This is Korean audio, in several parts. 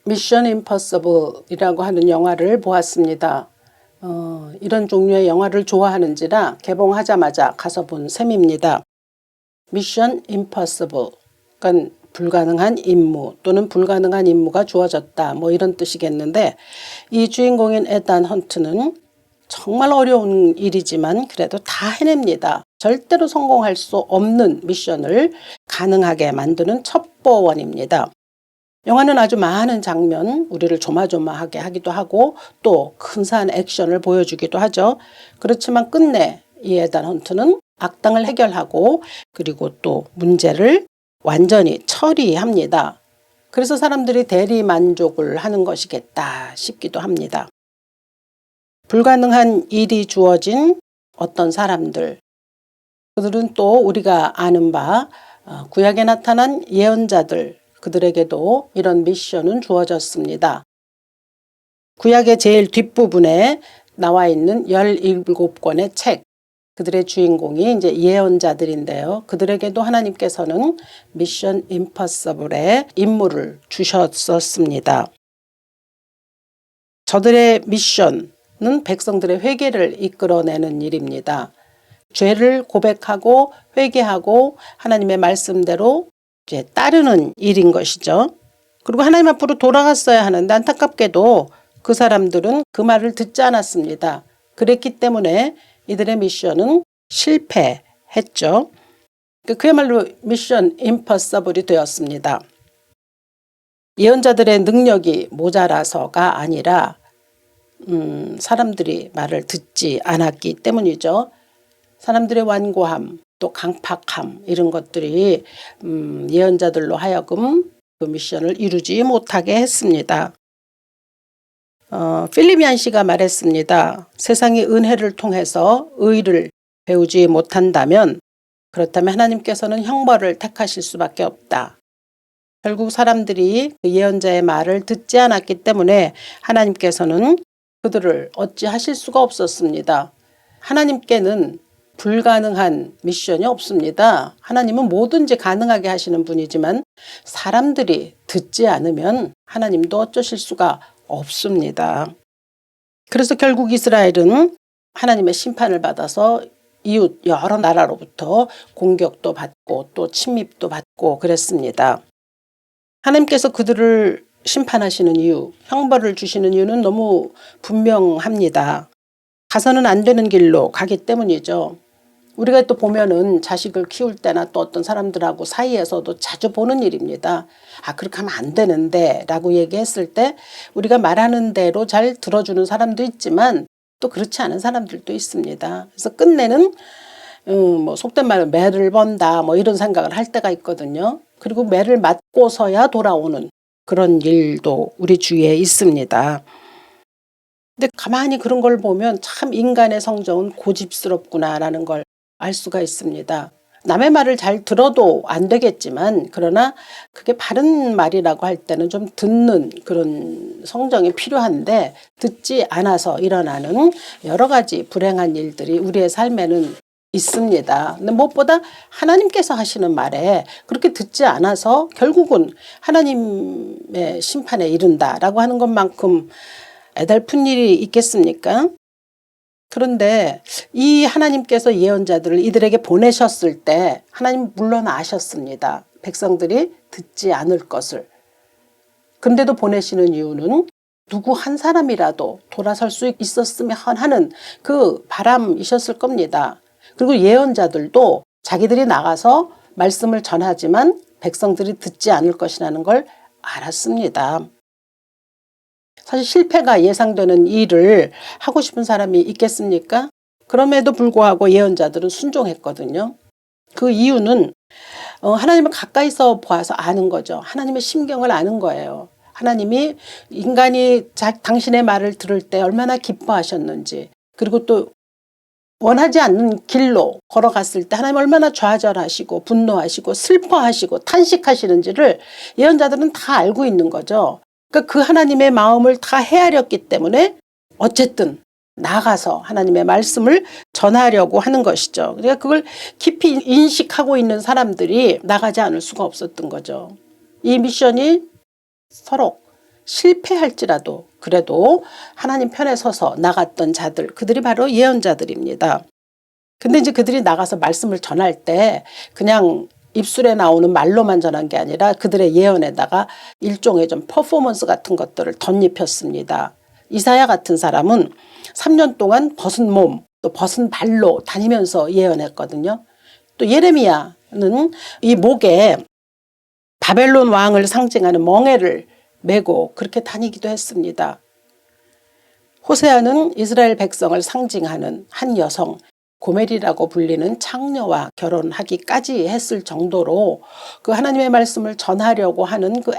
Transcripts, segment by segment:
미션 임퍼서블이라고 하는 영화를 보았습니다. 이런 종류의 영화를 좋아하는지라 개봉하자마자 가서 본 셈입니다. 미션 임퍼서블, 그러니까 불가능한 임무 또는 불가능한 임무가 주어졌다, 뭐 이런 뜻이겠는데, 이 주인공인 에단 헌트는 정말 어려운 일이지만 그래도 다 해냅니다. 절대로 성공할 수 없는 미션을 가능하게 만드는 첩보원입니다. 영화는 아주 많은 장면, 우리를 조마조마하게 하기도 하고 또 근사한 액션을 보여주기도 하죠. 그렇지만 끝내 이 에단 헌트는 악당을 해결하고 그리고 또 문제를 완전히 처리합니다. 그래서 사람들이 대리 만족을 하는 것이겠다 싶기도 합니다. 불가능한 일이 주어진 어떤 사람들, 그들은 또 우리가 아는 바 구약에 나타난 예언자들, 그들에게도 이런 미션은 주어졌습니다. 구약의 제일 뒷부분에 나와 있는 17권의 책, 그들의 주인공이 이제 예언자들인데요. 그들에게도 하나님께서는 미션 임퍼서블의 임무를 주셨었습니다. 저들의 미션은 백성들의 회개를 이끌어내는 일입니다. 죄를 고백하고 회개하고 하나님의 말씀대로 이제 따르는 일인 것이죠. 그리고 하나님 앞으로 돌아갔어야 하는데 안타깝게도 그 사람들은 그 말을 듣지 않았습니다. 그랬기 때문에 이들의 미션은 실패했죠. 그야말로 미션 임퍼서블이 되었습니다. 예언자들의 능력이 모자라서가 아니라 사람들이 말을 듣지 않았기 때문이죠. 사람들의 완고함, 또 강팍함, 이런 것들이 예언자들로 하여금 그 미션을 이루지 못하게 했습니다. 필리미안 씨가 말했습니다. 세상이 은혜를 통해서 의를 배우지 못한다면, 그렇다면 하나님께서는 형벌을 택하실 수밖에 없다. 결국 사람들이 그 예언자의 말을 듣지 않았기 때문에 하나님께서는 그들을 어찌하실 수가 없었습니다. 하나님께는 불가능한 미션이 없습니다. 하나님은 뭐든지 가능하게 하시는 분이지만 사람들이 듣지 않으면 하나님도 어쩌실 수가 없습니다. 그래서 결국 이스라엘은 하나님의 심판을 받아서 이웃 여러 나라로부터 공격도 받고 또 침입도 받고 그랬습니다. 하나님께서 그들을 심판하시는 이유, 형벌을 주시는 이유는 너무 분명합니다. 가서는 안 되는 길로 가기 때문이죠. 우리가 또 보면은 자식을 키울 때나 또 어떤 사람들하고 사이에서도 자주 보는 일입니다. 그렇게 하면 안 되는데 라고 얘기했을 때 우리가 말하는 대로 잘 들어주는 사람도 있지만 또 그렇지 않은 사람들도 있습니다. 그래서 끝내는 뭐 속된 말로 매를 번다 뭐 이런 생각을 할 때가 있거든요. 그리고 매를 맞고서야 돌아오는 그런 일도 우리 주위에 있습니다. 근데 가만히 그런 걸 보면 참 인간의 성정은 고집스럽구나라는 걸 알 수가 있습니다. 남의 말을 잘 들어도 안 되겠지만 그러나 그게 바른 말이라고 할 때는 좀 듣는 그런 성정이 필요한데 듣지 않아서 일어나는 여러 가지 불행한 일들이 우리의 삶에는 있습니다. 근데 무엇보다 하나님께서 하시는 말에 그렇게 듣지 않아서 결국은 하나님의 심판에 이른다라고 하는 것만큼 애달픈 일이 있겠습니까? 그런데 이 하나님께서 예언자들을 이들에게 보내셨을 때 하나님 물론 아셨습니다. 백성들이 듣지 않을 것을. 근데도 보내시는 이유는 누구 한 사람이라도 돌아설 수 있었으면 하는 그 바람이셨을 겁니다. 그리고 예언자들도 자기들이 나가서 말씀을 전하지만 백성들이 듣지 않을 것이라는 걸 알았습니다. 사실 실패가 예상되는 일을 하고 싶은 사람이 있겠습니까? 그럼에도 불구하고 예언자들은 순종했거든요. 그 이유는 하나님을 가까이서 보아서 아는 거죠. 하나님의 심경을 아는 거예요. 하나님이 인간이 당신의 말을 들을 때 얼마나 기뻐하셨는지, 그리고 또 원하지 않는 길로 걸어갔을 때 하나님 얼마나 좌절하시고 분노하시고 슬퍼하시고 탄식하시는지를 예언자들은 다 알고 있는 거죠. 그러니까 그 하나님의 마음을 다 헤아렸기 때문에 어쨌든 나가서 하나님의 말씀을 전하려고 하는 것이죠. 그러니까 그걸 깊이 인식하고 있는 사람들이 나가지 않을 수가 없었던 거죠. 이 미션이 서로 실패할지라도 그래도 하나님 편에 서서 나갔던 자들, 그들이 바로 예언자들입니다. 근데 이제 그들이 나가서 말씀을 전할 때 그냥 입술에 나오는 말로만 전한 게 아니라 그들의 예언에다가 일종의 좀 퍼포먼스 같은 것들을 덧입혔습니다. 이사야 같은 사람은 3년 동안 벗은 몸, 또 벗은 발로 다니면서 예언했거든요. 또 예레미야는 이 목에 바벨론 왕을 상징하는 멍에를 메고 그렇게 다니기도 했습니다. 호세아는 이스라엘 백성을 상징하는 한 여성 고멜이라고 불리는 창녀와 결혼하기까지 했을 정도로 그 하나님의 말씀을 전하려고 하는 그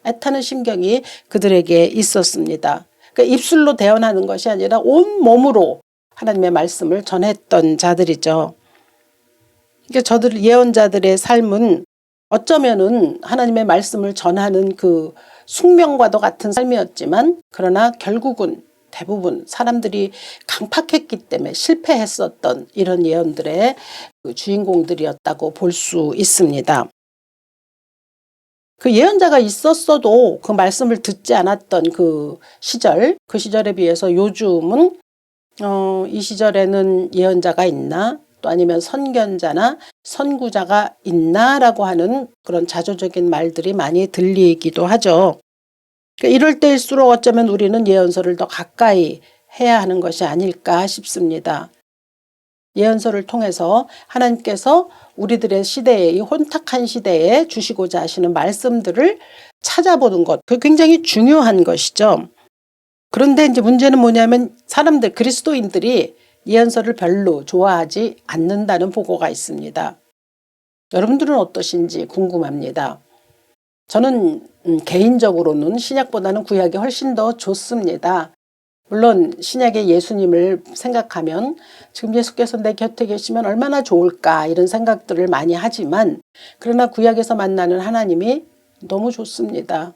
애타는 심경이 그들에게 있었습니다. 그러니까 입술로 대언하는 것이 아니라 온 몸으로 하나님의 말씀을 전했던 자들이죠. 그러니까 저들 예언자들의 삶은 어쩌면은 하나님의 말씀을 전하는 그 숙명과도 같은 삶이었지만 그러나 결국은 대부분 사람들이 강팍했기 때문에 실패했었던 이런 예언들의 그 주인공들이었다고 볼 수 있습니다. 그 예언자가 있었어도 그 말씀을 듣지 않았던 그 시절에 비해서 요즘은 이 시절에는 예언자가 있나? 또 아니면 선견자나 선구자가 있나라고 하는 그런 자조적인 말들이 많이 들리기도 하죠. 그러니까 이럴 때일수록 어쩌면 우리는 예언서를 더 가까이 해야 하는 것이 아닐까 싶습니다. 예언서를 통해서 하나님께서 우리들의 시대에, 이 혼탁한 시대에 주시고자 하시는 말씀들을 찾아보는 것, 그게 굉장히 중요한 것이죠. 그런데 이제 문제는 뭐냐면 사람들, 그리스도인들이 예언서를 별로 좋아하지 않는다는 보고가 있습니다. 여러분들은 어떠신지 궁금합니다. 저는 개인적으로는 신약보다는 구약이 훨씬 더 좋습니다. 물론 신약의 예수님을 생각하면 지금 예수께서 내 곁에 계시면 얼마나 좋을까 이런 생각들을 많이 하지만 그러나 구약에서 만나는 하나님이 너무 좋습니다.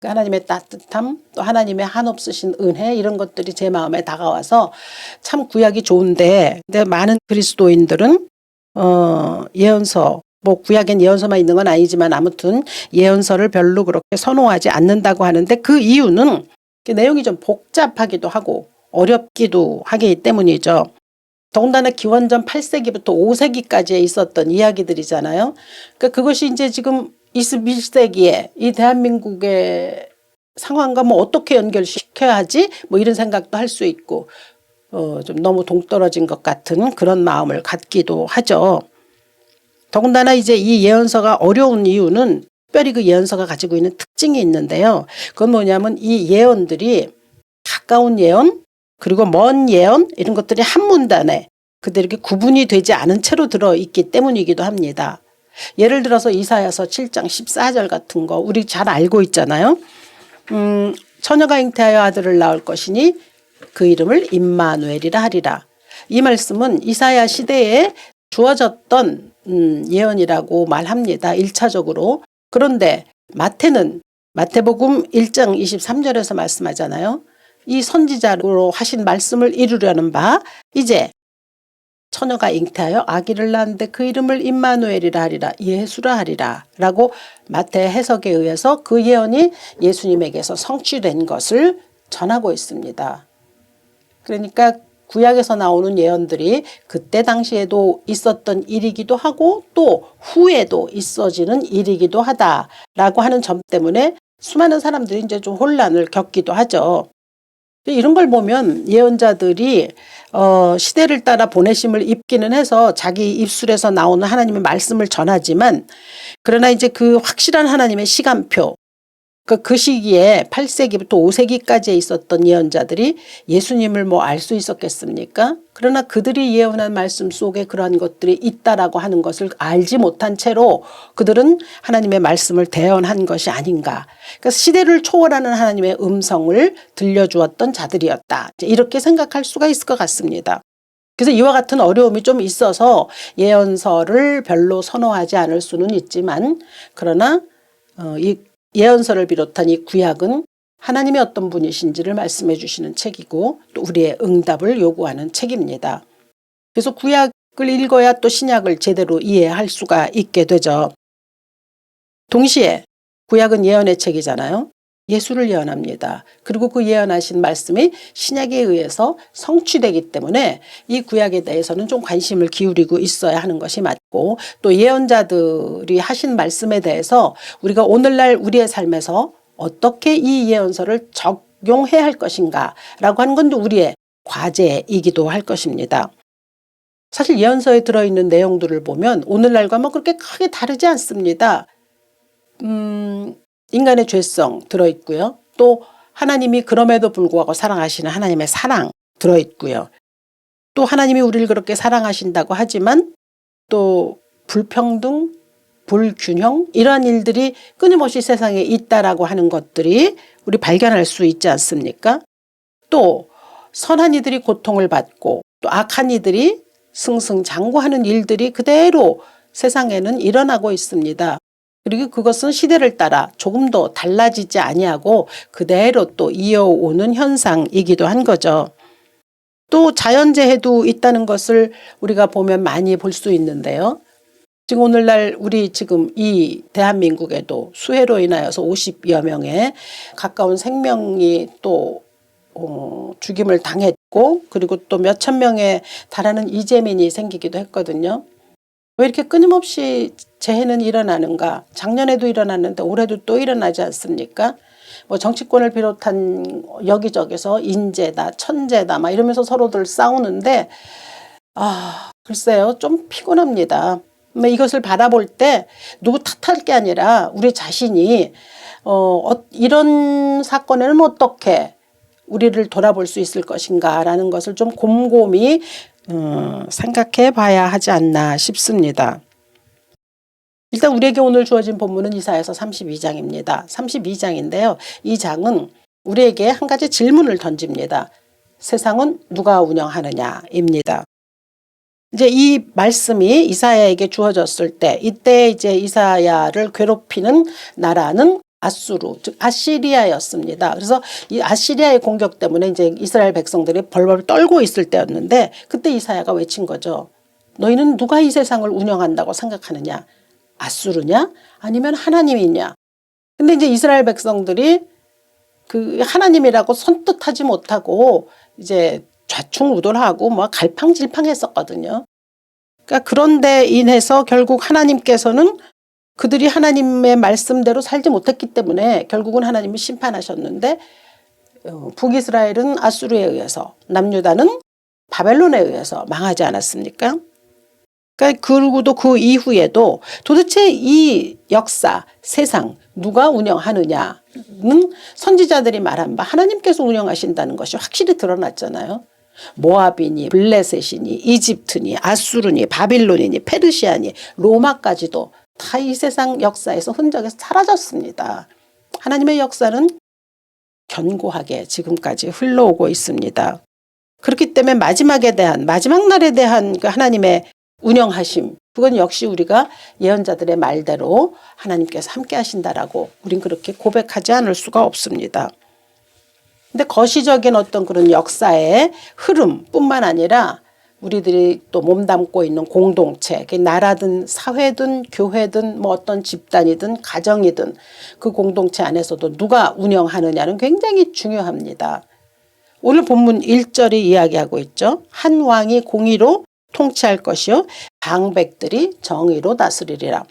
하나님의 따뜻함, 또 하나님의 한없으신 은혜 이런 것들이 제 마음에 다가와서 참 구약이 좋은데 근데 많은 그리스도인들은 예언서, 뭐 구약엔 예언서만 있는 건 아니지만 아무튼 예언서를 별로 그렇게 선호하지 않는다고 하는데 그 이유는 내용이 좀 복잡하기도 하고 어렵기도 하기 때문이죠. 더군다나 기원전 8세기부터 5세기까지에 있었던 이야기들이잖아요. 그러니까 그것이 이제 지금 21세기에 이 대한민국의 상황과 뭐 어떻게 연결시켜야 하지? 뭐 이런 생각도 할 수 있고 좀 너무 동떨어진 것 같은 그런 마음을 갖기도 하죠. 더군다나 이제 이 예언서가 어려운 이유는 특별히 그 예언서가 가지고 있는 특징이 있는데요. 그건 뭐냐면 이 예언들이 가까운 예언 그리고 먼 예언 이런 것들이 한 문단에 그들에게 구분이 되지 않은 채로 들어있기 때문이기도 합니다. 예를 들어서 이사야서 7장 14절 같은 거 우리 잘 알고 있잖아요. 처녀가 잉태하여 아들을 낳을 것이니 그 이름을 임마누엘이라 하리라. 이 말씀은 이사야 시대에 주어졌던 예언이라고 말합니다. 1차적으로. 그런데 마태복음 1장 23절에서 말씀하잖아요. 이 선지자로 하신 말씀을 이루려는 바 이제 처녀가 잉태하여 아기를 낳는데 그 이름을 임마누엘이라 하리라 예수라 하리라 라고 마태 해석에 의해서 그 예언이 예수님에게서 성취된 것을 전하고 있습니다. 그러니까 구약에서 나오는 예언들이 그때 당시에도 있었던 일이기도 하고 또 후에도 있어지는 일이기도 하다라고 하는 점 때문에 수많은 사람들이 이제 좀 혼란을 겪기도 하죠. 이런 걸 보면 예언자들이 시대를 따라 보내심을 입기는 해서 자기 입술에서 나오는 하나님의 말씀을 전하지만 그러나 이제 그 확실한 하나님의 시간표 그 시기에 8세기부터 5세기까지에 있었던 예언자들이 예수님을 뭐 알 수 있었겠습니까? 그러나 그들이 예언한 말씀 속에 그러한 것들이 있다라고 하는 것을 알지 못한 채로 그들은 하나님의 말씀을 대언한 것이 아닌가. 그러니까 시대를 초월하는 하나님의 음성을 들려주었던 자들이었다. 이렇게 생각할 수가 있을 것 같습니다. 그래서 이와 같은 어려움이 좀 있어서 예언서를 별로 선호하지 않을 수는 있지만 그러나 이 예언서를 비롯한 이 구약은 하나님의 어떤 분이신지를 말씀해 주시는 책이고 또 우리의 응답을 요구하는 책입니다. 그래서 구약을 읽어야 또 신약을 제대로 이해할 수가 있게 되죠. 동시에 구약은 예언의 책이잖아요. 예수를 예언합니다. 그리고 그 예언하신 말씀이 신약에 의해서 성취되기 때문에 이 구약에 대해서는 좀 관심을 기울이고 있어야 하는 것이 맞고, 또 예언자들이 하신 말씀에 대해서 우리가 오늘날 우리의 삶에서 어떻게 이 예언서를 적용해야 할 것인가 라고 하는 건 우리의 과제이기도 할 것입니다. 사실 예언서에 들어있는 내용들을 보면 오늘날과 뭐 그렇게 크게 다르지 않습니다. 인간의 죄성 들어있고요. 또 하나님이 그럼에도 불구하고 사랑하시는 하나님의 사랑 들어있고요. 또 하나님이 우리를 그렇게 사랑하신다고 하지만 또 불평등, 불균형 이러한 일들이 끊임없이 세상에 있다라고 하는 것들이 우리 발견할 수 있지 않습니까? 또 선한 이들이 고통을 받고 또 악한 이들이 승승장구하는 일들이 그대로 세상에는 일어나고 있습니다. 그리고 그것은 시대를 따라 조금도 달라지지 아니하고 그대로 또 이어오는 현상이기도 한 거죠. 또 자연재해도 있다는 것을 우리가 보면 많이 볼 수 있는데요. 지금 오늘날 우리 지금 이 대한민국에도 수해로 인하여서 50여 명의 가까운 생명이 또 죽임을 당했고, 그리고 또 몇천 명에 달하는 이재민이 생기기도 했거든요. 왜 이렇게 끊임없이 재해는 일어나는가? 작년에도 일어났는데 올해도 또 일어나지 않습니까? 뭐 정치권을 비롯한 여기저기서 인재다, 천재다 막 이러면서 서로들 싸우는데 글쎄요, 좀 피곤합니다. 이것을 바라볼 때 누구 탓할 게 아니라 우리 자신이 이런 사건에는 어떻게 우리를 돌아볼 수 있을 것인가 라는 것을 좀 곰곰이 생각해 봐야 하지 않나 싶습니다. 일단 우리에게 오늘 주어진 본문은 이사야서 32장입니다. 32장인데요. 이 장은 우리에게 한 가지 질문을 던집니다. 세상은 누가 운영하느냐입니다. 이제 이 말씀이 이사야에게 주어졌을 때, 이때 이제 이사야를 괴롭히는 나라는 아수르, 즉 아시리아였습니다. 그래서 이 아시리아의 공격 때문에 이제 이스라엘 백성들이 벌벌 떨고 있을 때였는데, 그때 이사야가 외친 거죠. 너희는 누가 이 세상을 운영한다고 생각하느냐? 아수르냐? 아니면 하나님이냐? 근데 이제 이스라엘 백성들이 그 하나님이라고 선뜻하지 못하고 이제 좌충우돌하고 뭐 갈팡질팡했었거든요. 그러니까 그런데 인해서 결국 하나님께서는 그들이 하나님의 말씀대로 살지 못했기 때문에 결국은 하나님이 심판하셨는데, 북이스라엘은 아수르에 의해서, 남유다는 바벨론에 의해서 망하지 않았습니까? 그리고도 그 이후에도 도대체 이 역사, 세상 누가 운영하느냐는 선지자들이 말한 바 하나님께서 운영하신다는 것이 확실히 드러났잖아요. 모압이니 블레셋이니 이집트니 아수르니 바빌론이니 페르시아니 로마까지도 다 이 세상 역사에서 흔적에서 사라졌습니다. 하나님의 역사는 견고하게 지금까지 흘러오고 있습니다. 그렇기 때문에 마지막 날에 대한 그 하나님의 운영하심, 그건 역시 우리가 예언자들의 말대로 하나님께서 함께 하신다라고 우린 그렇게 고백하지 않을 수가 없습니다. 근데 거시적인 어떤 그런 역사의 흐름뿐만 아니라 우리들이 또 몸담고 있는 공동체, 나라든 사회든 교회든 뭐 어떤 집단이든 가정이든 그 공동체 안에서도 누가 운영하느냐는 굉장히 중요합니다. 오늘 본문 1절이 이야기하고 있죠. 한 왕이 공의로 통치할 것이요 방백들이 정의로 다스리리라.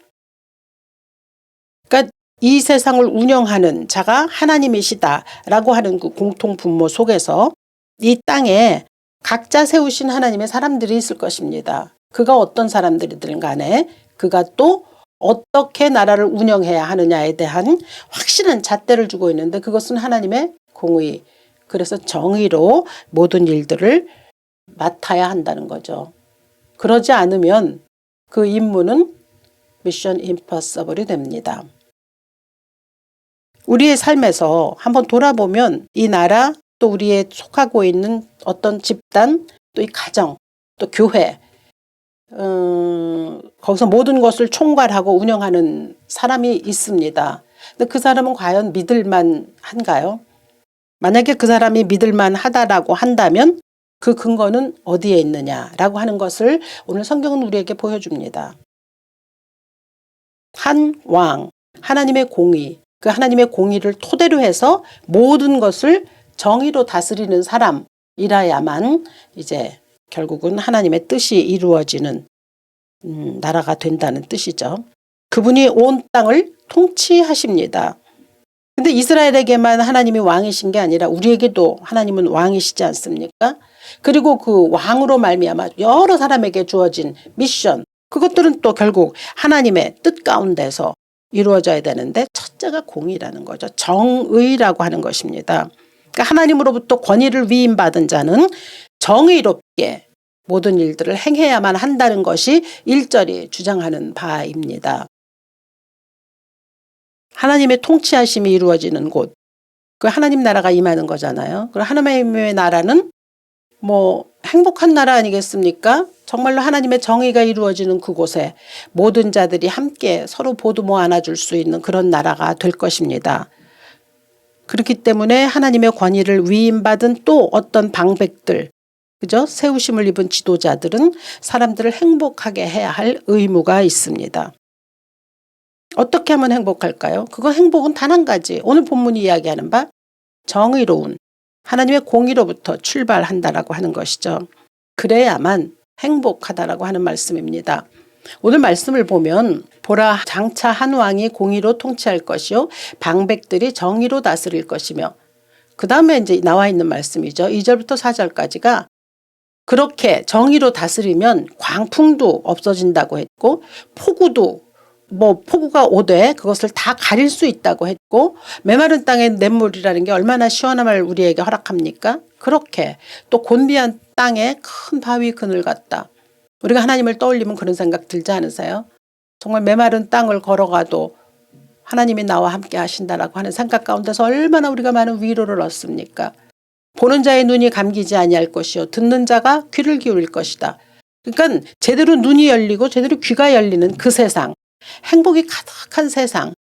그러니까 이 세상을 운영하는 자가 하나님이시다라고 하는 그 공통 분모 속에서 이 땅에 각자 세우신 하나님의 사람들이 있을 것입니다. 그가 어떤 사람들이든 간에 그가 또 어떻게 나라를 운영해야 하느냐에 대한 확실한 잣대를 주고 있는데, 그것은 하나님의 공의, 그래서 정의로 모든 일들을 맡아야 한다는 거죠. 그러지 않으면 그 임무는 미션 임퍼서블이 됩니다. 우리의 삶에서 한번 돌아보면 이 나라, 또 우리의 속하고 있는 어떤 집단, 또 이 가정, 또 교회, 거기서 모든 것을 총괄하고 운영하는 사람이 있습니다. 근데 그 사람은 과연 믿을만 한가요? 만약에 그 사람이 믿을만 하다라고 한다면 그 근거는 어디에 있느냐라고 하는 것을 오늘 성경은 우리에게 보여줍니다. 한 왕, 하나님의 공의, 그 하나님의 공의를 토대로 해서 모든 것을 정의로 다스리는 사람이라야만 이제 결국은 하나님의 뜻이 이루어지는 나라가 된다는 뜻이죠. 그분이 온 땅을 통치하십니다. 근데 이스라엘에게만 하나님이 왕이신 게 아니라 우리에게도 하나님은 왕이시지 않습니까? 그리고 그 왕으로 말미암아 여러 사람에게 주어진 미션, 그것들은 또 결국 하나님의 뜻 가운데서 이루어져야 되는데 첫째가 공의라는 거죠. 정의라고 하는 것입니다. 그러니까 하나님으로부터 권위를 위임받은 자는 정의롭게 모든 일들을 행해야만 한다는 것이 1절이 주장하는 바입니다. 하나님의 통치하심이 이루어지는 곳, 그 하나님 나라가 임하는 거잖아요. 그리고 하나님의 나라는 뭐 행복한 나라 아니겠습니까? 정말로 하나님의 정의가 이루어지는 그곳에 모든 자들이 함께 서로 보듬어 안아줄 수 있는 그런 나라가 될 것입니다. 그렇기 때문에 하나님의 권위를 위임받은 또 어떤 방백들, 그죠? 세우심을 입은 지도자들은 사람들을 행복하게 해야 할 의무가 있습니다. 어떻게 하면 행복할까요? 그건 행복은 단 한 가지. 오늘 본문이 이야기하는 바 정의로운 하나님의 공의로부터 출발한다라고 하는 것이죠. 그래야만 행복하다라고 하는 말씀입니다. 오늘 말씀을 보면 보라 장차 한 왕이 공의로 통치할 것이요 방백들이 정의로 다스릴 것이며, 그 다음에 이제 나와 있는 말씀이죠. 2절부터 4절까지가 그렇게 정의로 다스리면 광풍도 없어진다고 했고 폭우도 폭우가 오되 그것을 다 가릴 수 있다고 했고, 메마른 땅의 냇물이라는 게 얼마나 시원함을 우리에게 허락합니까? 그렇게 또 곤비한 땅에 큰 바위 그늘 같다. 우리가 하나님을 떠올리면 그런 생각 들지 않으세요? 정말 메마른 땅을 걸어가도 하나님이 나와 함께 하신다라고 하는 생각 가운데서 얼마나 우리가 많은 위로를 얻습니까? 보는 자의 눈이 감기지 아니할 것이요 듣는 자가 귀를 기울일 것이다. 그러니까 제대로 눈이 열리고 제대로 귀가 열리는 그 세상, 행복이 가득한 세상,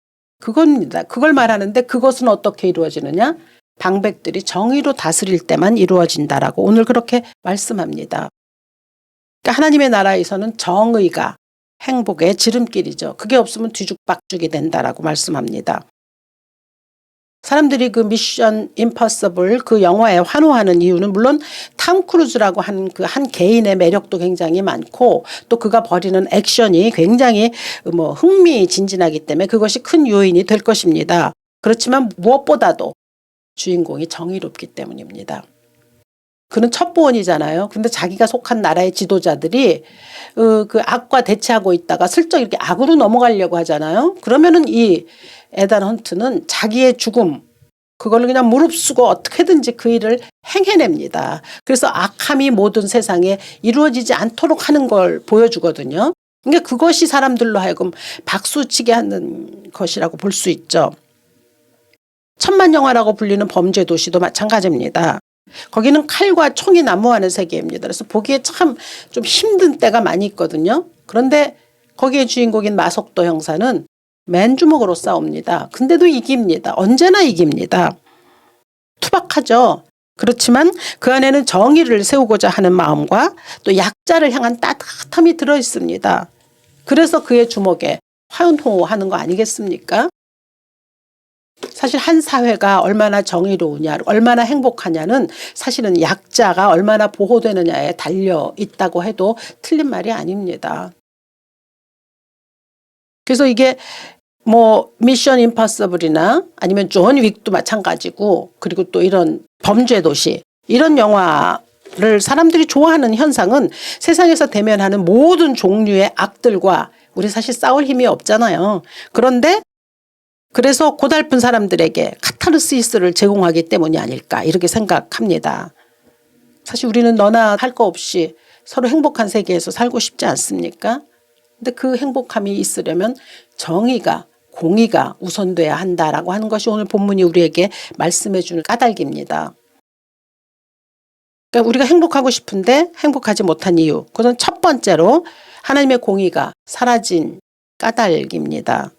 그겁니다. 그걸 말하는데 그것은 어떻게 이루어지느냐? 방백들이 정의로 다스릴 때만 이루어진다라고 오늘 그렇게 말씀합니다. 그러니까 하나님의 나라에서는 정의가 행복의 지름길이죠. 그게 없으면 뒤죽박죽이 된다라고 말씀합니다. 사람들이 그 미션 임퍼서블 그 영화에 환호하는 이유는 물론 탐 크루즈라고 하는 그 한 개인의 매력도 굉장히 많고 또 그가 벌이는 액션이 굉장히 흥미진진하기 때문에 그것이 큰 요인이 될 것입니다. 그렇지만 무엇보다도 주인공이 정의롭기 때문입니다. 그는 첩보원이잖아요. 근데 자기가 속한 나라의 지도자들이 그 악과 대치하고 있다가 슬쩍 이렇게 악으로 넘어가려고 하잖아요. 그러면은 이 에단 헌트는 자기의 죽음, 그걸 그냥 무릅쓰고 어떻게든지 그 일을 행해냅니다. 그래서 악함이 모든 세상에 이루어지지 않도록 하는 걸 보여주거든요. 그러니까 그것이 사람들로 하여금 박수치게 하는 것이라고 볼 수 있죠. 천만 영화라고 불리는 범죄 도시도 마찬가지입니다. 거기는 칼과 총이 난무하는 세계입니다. 그래서 보기에 참 좀 힘든 때가 많이 있거든요. 그런데 거기에 주인공인 마석도 형사는 맨주먹으로 싸웁니다. 근데도 이깁니다. 언제나 이깁니다. 투박하죠. 그렇지만 그 안에는 정의를 세우고자 하는 마음과 또 약자를 향한 따뜻함이 들어있습니다. 그래서 그의 주먹에 화염호하는 거 아니겠습니까? 사실 한 사회가 얼마나 정의로우냐, 얼마나 행복하냐는 사실은 약자가 얼마나 보호되느냐에 달려 있다고 해도 틀린 말이 아닙니다. 그래서 이게 미션 임파서블이나 아니면 존 윅도 마찬가지고, 그리고 또 이런 범죄 도시, 이런 영화를 사람들이 좋아하는 현상은 세상에서 대면하는 모든 종류의 악들과 우리 사실 싸울 힘이 없잖아요. 그런데 그래서 고달픈 사람들에게 카타르시스를 제공하기 때문이 아닐까 이렇게 생각합니다. 사실 우리는 너나 할 거 없이 서로 행복한 세계에서 살고 싶지 않습니까? 근데 그 행복함이 있으려면 정의가, 공의가 우선돼야 한다라고 하는 것이 오늘 본문이 우리에게 말씀해 주는 까닭입니다. 그러니까 우리가 행복하고 싶은데 행복하지 못한 이유, 그것은 첫 번째로 하나님의 공의가 사라진 까닭입니다.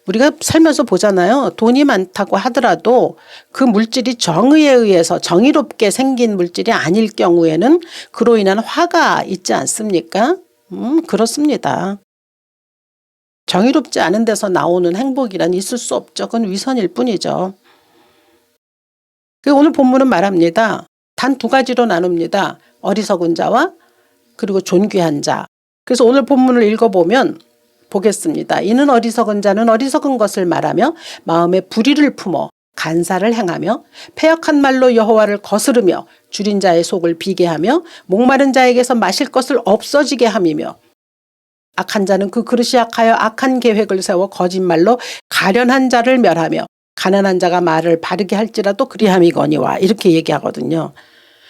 우리가 살면서 보잖아요. 돈이 많다고 하더라도 그 물질이 정의에 의해서 정의롭게 생긴 물질이 아닐 경우에는 그로 인한 화가 있지 않습니까? 그렇습니다. 정의롭지 않은 데서 나오는 행복이란 있을 수 없죠. 그건 위선일 뿐이죠. 오늘 본문은 말합니다. 단 두 가지로 나눕니다. 어리석은 자와 그리고 존귀한 자. 그래서 오늘 본문을 읽어보면 보겠습니다. 이는 어리석은 자는 어리석은 것을 말하며 마음에 불의를 품어 간사를 행하며 패역한 말로 여호와를 거스르며 줄인 자의 속을 비게 하며 목마른 자에게서 마실 것을 없어지게 함이며 악한 자는 그 그릇이 악하여 악한 계획을 세워 거짓말로 가련한 자를 멸하며 가난한 자가 말을 바르게 할지라도 그리함이거니와 이렇게 얘기하거든요.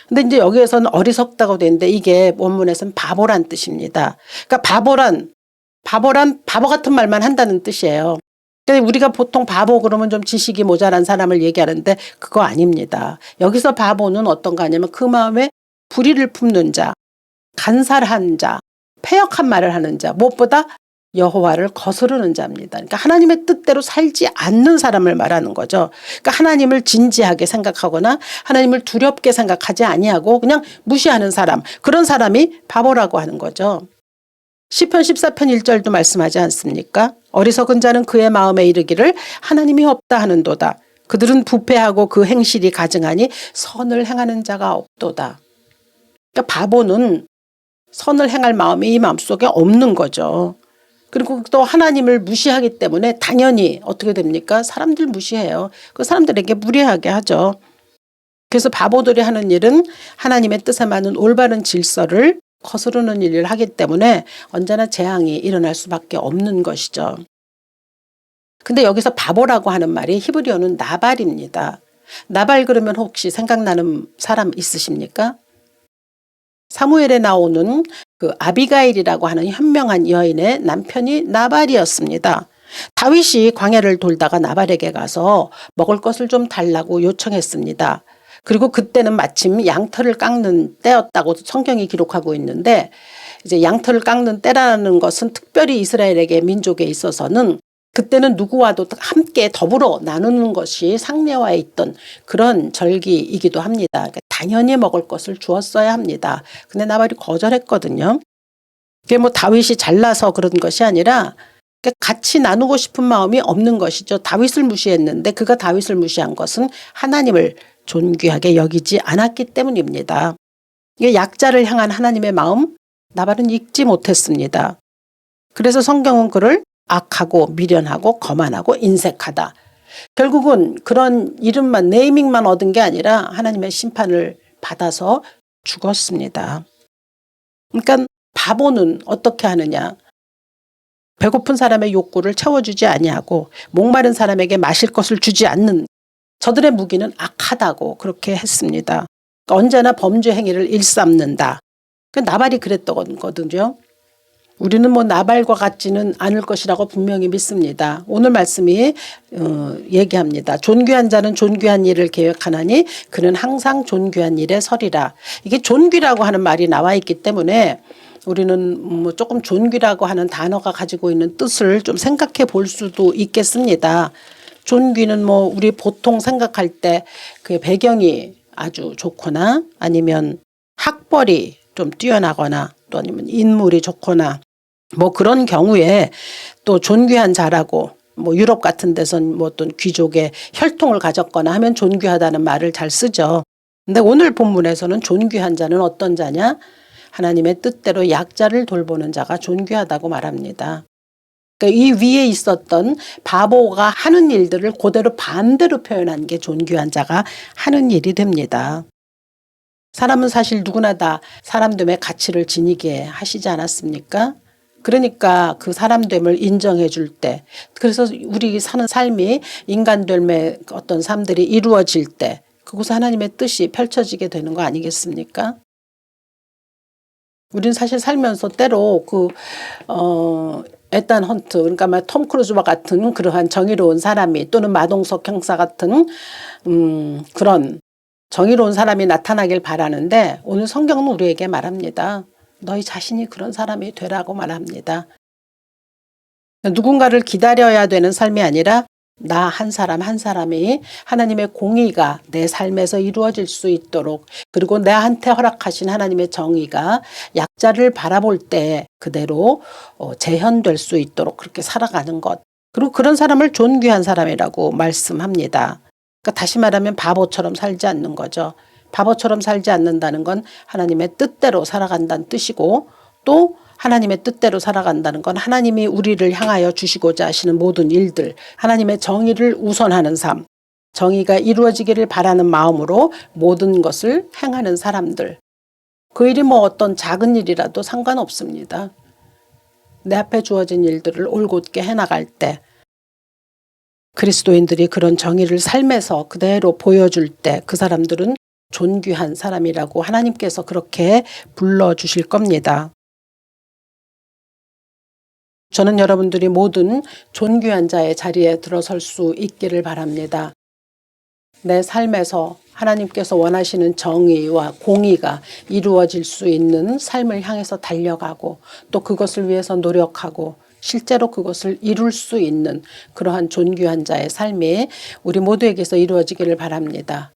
근데 이제 여기에서는 어리석다고 되는데 이게 원문에서는 바보란 뜻입니다. 그러니까 바보란 바보 같은 말만 한다는 뜻이에요. 그러니까 우리가 보통 바보 그러면 좀 지식이 모자란 사람을 얘기하는데 그거 아닙니다. 여기서 바보는 어떤가 하냐면 그 마음에 불의를 품는 자, 간살한 자, 패역한 말을 하는 자, 무엇보다 여호와를 거스르는 자입니다. 그러니까 하나님의 뜻대로 살지 않는 사람을 말하는 거죠. 그러니까 하나님을 진지하게 생각하거나 하나님을 두렵게 생각하지 아니하고 그냥 무시하는 사람, 그런 사람이 바보라고 하는 거죠. 시편 14편 1절도 말씀하지 않습니까? 어리석은 자는 그의 마음에 이르기를 하나님이 없다 하는도다. 그들은 부패하고 그 행실이 가증하니 선을 행하는 자가 없도다. 그러니까 바보는 선을 행할 마음이 이 마음속에 없는 거죠. 그리고 또 하나님을 무시하기 때문에 당연히 어떻게 됩니까? 사람들 무시해요. 그 사람들에게 무례하게 하죠. 그래서 바보들이 하는 일은 하나님의 뜻에 맞는 올바른 질서를 거스르는 일을 하기 때문에 언제나 재앙이 일어날 수밖에 없는 것이죠. 근데 여기서 바보라고 하는 말이 히브리어는 나발입니다. 나발 그러면 혹시 생각나는 사람 있으십니까? 사무엘에 나오는 그 아비가일이라고 하는 현명한 여인의 남편이 나발이었습니다. 다윗이 광야를 돌다가 나발에게 가서 먹을 것을 좀 달라고 요청했습니다. 그리고 그때는 마침 양털을 깎는 때였다고 성경이 기록하고 있는데 이제 양털을 깎는 때라는 것은 특별히 이스라엘에게 민족에 있어서는 그때는 누구와도 함께 더불어 나누는 것이 상례화에 있던 그런 절기이기도 합니다. 그러니까 당연히 먹을 것을 주었어야 합니다. 근데 나발이 거절했거든요. 그게 뭐 다윗이 잘나서 그런 것이 아니라 같이 나누고 싶은 마음이 없는 것이죠. 다윗을 무시했는데 그가 다윗을 무시한 것은 하나님을 존귀하게 여기지 않았기 때문입니다. 이게 약자를 향한 하나님의 마음 나발은 읽지 못했습니다. 그래서 성경은 그를 악하고 미련하고 거만하고 인색하다. 결국은 그런 이름만 네이밍만 얻은 게 아니라 하나님의 심판을 받아서 죽었습니다. 그러니까 바보는 어떻게 하느냐. 배고픈 사람의 욕구를 채워주지 아니하고 목마른 사람에게 마실 것을 주지 않는 저들의 무기는 악하다고 그렇게 했습니다. 그러니까 언제나 범죄 행위를 일삼는다. 나발이 그랬던 거거든요. 우리는 뭐 나발과 같지는 않을 것이라고 분명히 믿습니다. 오늘 말씀이 얘기합니다. 존귀한 자는 존귀한 일을 계획하나니 그는 항상 존귀한 일에 서리라. 이게 존귀라고 하는 말이 나와 있기 때문에 우리는 뭐 조금 존귀라고 하는 단어가 가지고 있는 뜻을 좀 생각해 볼 수도 있겠습니다. 존귀는 뭐 우리 보통 생각할 때 그 배경이 아주 좋거나 아니면 학벌이 좀 뛰어나거나 또 아니면 인물이 좋거나 뭐 그런 경우에 또 존귀한 자라고 뭐 유럽 같은 데선 뭐 어떤 귀족의 혈통을 가졌거나 하면 존귀하다는 말을 잘 쓰죠. 근데 오늘 본문에서는 존귀한 자는 어떤 자냐? 하나님의 뜻대로 약자를 돌보는 자가 존귀하다고 말합니다. 그러니까 이 위에 있었던 바보가 하는 일들을 그대로 반대로 표현한 게 존귀한 자가 하는 일이 됩니다. 사람은 사실 누구나 다 사람됨의 가치를 지니게 하시지 않았습니까? 그러니까 그 사람됨을 인정해 줄 때, 그래서 우리 사는 삶이 인간됨의 어떤 삶들이 이루어질 때 그곳에 하나님의 뜻이 펼쳐지게 되는 거 아니겠습니까? 우리는 사실 살면서 때로 에단 헌트, 그러니까 톰 크루즈와 같은 그러한 정의로운 사람이 또는 마동석 형사 같은 그런 정의로운 사람이 나타나길 바라는데 오늘 성경은 우리에게 말합니다. 너희 자신이 그런 사람이 되라고 말합니다. 누군가를 기다려야 되는 삶이 아니라 나 한 사람 한 사람이 하나님의 공의가 내 삶에서 이루어질 수 있도록, 그리고 나한테 허락하신 하나님의 정의가 약자를 바라볼 때 그대로 재현될 수 있도록 그렇게 살아가는 것. 그리고 그런 사람을 존귀한 사람이라고 말씀합니다. 그러니까 다시 말하면 바보처럼 살지 않는 거죠. 바보처럼 살지 않는다는 건 하나님의 뜻대로 살아간다는 뜻이고, 또 하나님의 뜻대로 살아간다는 건 하나님이 우리를 향하여 주시고자 하시는 모든 일들, 하나님의 정의를 우선하는 삶, 정의가 이루어지기를 바라는 마음으로 모든 것을 행하는 사람들. 그 일이 뭐 어떤 작은 일이라도 상관없습니다. 내 앞에 주어진 일들을 올곧게 해나갈 때, 그리스도인들이 그런 정의를 삶에서 그대로 보여줄 때 그 사람들은 존귀한 사람이라고 하나님께서 그렇게 불러주실 겁니다. 저는 여러분들이 모든 존귀한 자의 자리에 들어설 수 있기를 바랍니다. 내 삶에서 하나님께서 원하시는 정의와 공의가 이루어질 수 있는 삶을 향해서 달려가고, 또 그것을 위해서 노력하고 실제로 그것을 이룰 수 있는 그러한 존귀한 자의 삶이 우리 모두에게서 이루어지기를 바랍니다.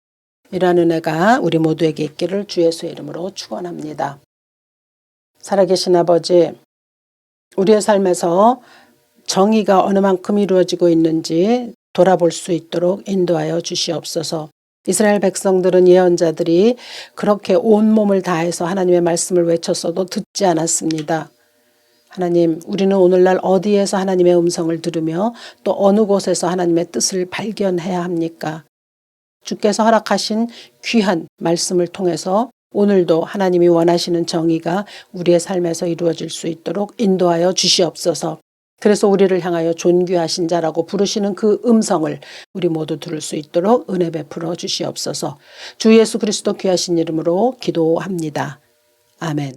이러한 은혜가 우리 모두에게 있기를 주 예수의 이름으로 축원합니다. 살아계신 아버지, 우리의 삶에서 정의가 어느 만큼 이루어지고 있는지 돌아볼 수 있도록 인도하여 주시옵소서. 이스라엘 백성들은 예언자들이 그렇게 온몸을 다해서 하나님의 말씀을 외쳤어도 듣지 않았습니다. 하나님, 우리는 오늘날 어디에서 하나님의 음성을 들으며 또 어느 곳에서 하나님의 뜻을 발견해야 합니까? 주께서 허락하신 귀한 말씀을 통해서 오늘도 하나님이 원하시는 정의가 우리의 삶에서 이루어질 수 있도록 인도하여 주시옵소서. 그래서 우리를 향하여 존귀하신 자라고 부르시는 그 음성을 우리 모두 들을 수 있도록 은혜 베풀어 주시옵소서. 주 예수 그리스도 귀하신 이름으로 기도합니다. 아멘.